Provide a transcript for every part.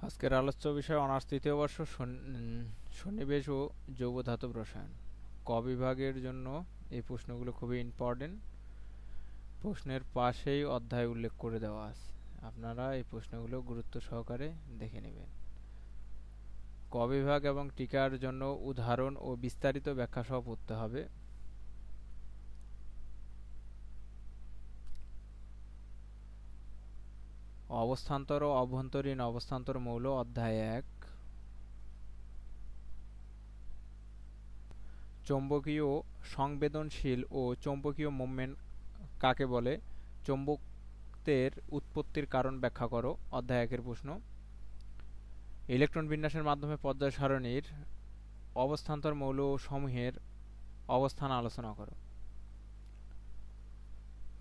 আজকের আলোচ্য বিষয় অনার্স তৃতীয় বর্ষ সন্নিবেশ ও জৈব ধাতব রসায়ন। ক বিভাগের জন্য এই প্রশ্নগুলো খুবই ইম্পর্টেন্ট। প্রশ্নের পাশেই অধ্যায় উল্লেখ করে দেওয়া আছে, আপনারা এই প্রশ্নগুলো গুরুত্ব সহকারে দেখে নেবেন। ক বিভাগ এবং টিকার জন্য উদাহরণ ও বিস্তারিত ব্যাখ্যা সহ পড়তে হবে। অবস্থান্তর ও অভ্যন্তরীণ অবস্থান্তর মৌল অধ্যায় ১। চৌম্বকীয় সংবেদনশীল ও চৌম্বকীয় মোমেন্ট কাকে বলে? চৌম্বকত্বের উৎপত্তির কারণ ব্যাখ্যা করো, অধ্যায় ১-এর প্রশ্ন। ইলেকট্রন বিন্যাসের মাধ্যমে পর্যায় সারণীর অবস্থান্তর মৌল সমূহের অবস্থান আলোচনা করো।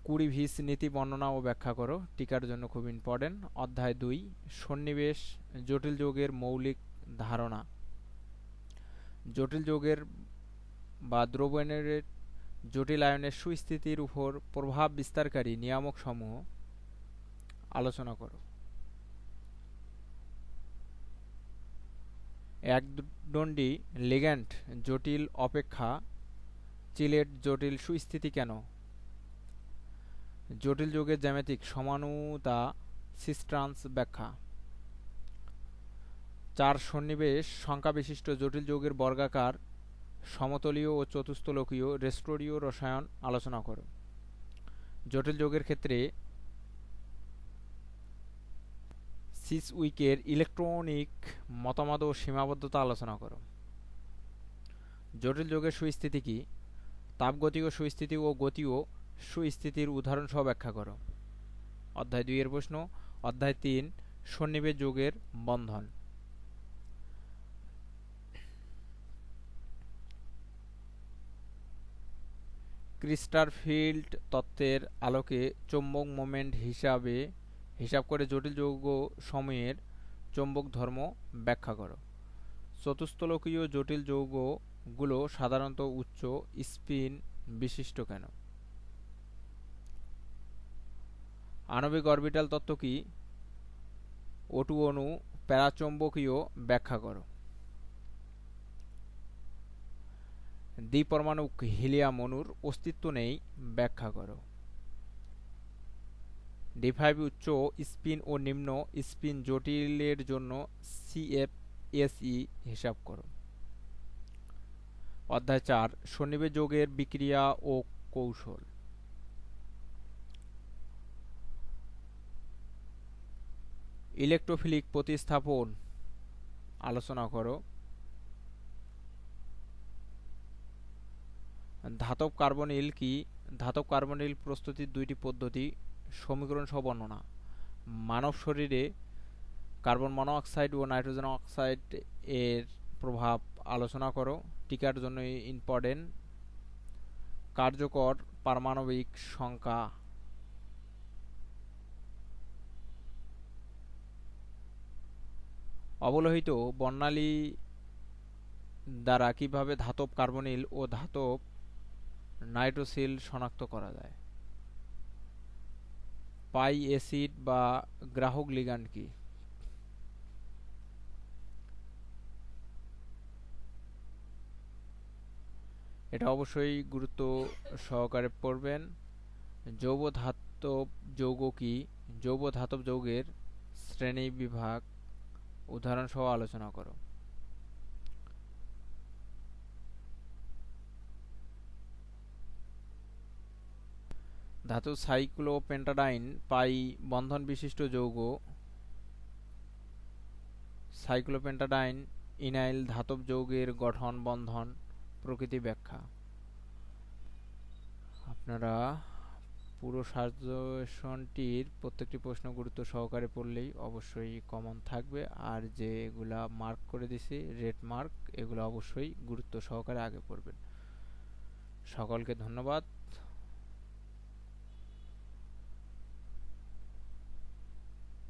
কুড়িভিস নীতি বর্ণনা ও ব্যাখ্যা করো, টিকার জন্য খুব ইম্পর্টেন্ট, অধ্যায় ২। সন্নিবেশ জটিল যৌগের মৌলিক ধারণা। জটিল যৌগের বা দ্রবণের জটিল আয়নের সুস্থিতির উপর প্রভাব বিস্তারকারী নিয়ামক সমূহ আলোচনা করো। একদণ্ডী লিগ্যান্ড জটিল অপেক্ষা চিলেট জটিল সুস্থিতি কেন? জটিল যৌগের জ্যামিতিক সমানুতা সিস্ট্রান্স ব্যাখ্যা। ৪ সন্নিবেশ সংখ্যা বিশিষ্ট জটিল যৌগের বর্গাকার সমতলীয় ও চতুস্তলকীয় রেস্টোরীয় রসায়ন আলোচনা করো। জটিল যৌগের ক্ষেত্রে সিসউইকের ইলেকট্রনিক মতামত ও সীমাবদ্ধতা আলোচনা করো। জটিল যৌগের সুস্থিতি কি? তাপগতীয় সুস্থিতি ও গতীয় সুস্থিতির উদাহরণ সহ ব্যাখ্যা করো, অধ্যায় ২-এর প্রশ্ন। অধ্যায় ৩ সন্নিবেশ যৌগের বন্ধন। ক্রিস্টারফিল্ড তত্ত্বের আলোকে চৌম্বক মোমেন্ট হিসাব করে জটিল যৌগ সমূহের চৌম্বক ধর্ম ব্যাখ্যা করো। চতুস্তলকীয় জটিল যৌগগুলো সাধারণত উচ্চ স্পিন বিশিষ্ট কেন? আণবিক অরবিটাল তত্ত্ব কি? O2 অণু প্যারাচৌম্বকীয় ব্যাখ্যা করো। দ্বিপরমাণু হিলিয়াম অণুর অস্তিত্ব নেই ব্যাখ্যা করো। D5 উচ্চ স্পিন ও নিম্ন স্পিন জটিলের জন্য CFSE হিসাব করো। অধ্যায় ৪ সন্নিবেশ যৌগের বিক্রিয়া ও কৌশল। ইলেকট্রোফিলিক প্রতিস্থাপন আলোচনা করো। ধাতব কার্বনিল কি? ধাতব কার্বনিল প্রস্তুতির ২টি পদ্ধতি সমীকরণ সহ বর্ণনা। মানব শরীরে কার্বন মনোঅক্সাইড ও নাইট্রোজেন অক্সাইড এর প্রভাব আলোচনা করো, টিকার জন্য ইম্পর্টেন্ট। কার্যকর পারমাণবিক সংখ্যা। অবলোহিত বর্ণালী দ্বারা কিভাবে ধাতব কার্বনিল ও ধাতব নাইট্রোসিল শনাক্ত করা যায়? পাই অ্যাসিড বা গ্রাহক লিগ্যান্ড কি? এটা অবশ্যই গুরুত্ব সহকারে পড়বেন। জৈব ধাতব যৌগ কি? জৈব ধাতব যৌগের শ্রেণী বিভাগ উদাহরণ সহ আলোচনা করো। ধাতু সাইক্লোপেন্টাডাইন পাই বন্ধন বিশিষ্ট যৌগ। সাইক্লোপেন্টাডাইন ইনাইল ধাতব যৌগের গঠন বন্ধন প্রকৃতি ব্যাখ্যা। আপনারা পুরো সাজেশনটির প্রত্যেকটি প্রশ্ন গুরুত্ব সহকারে পড়লেই অবশ্যই কমন থাকবে, আর যেগুলা মার্ক করে দিছি রেড মার্ক, এগুলো অবশ্যই গুরুত্ব সহকারে আগে পড়বেন। সকলকে ধন্যবাদ।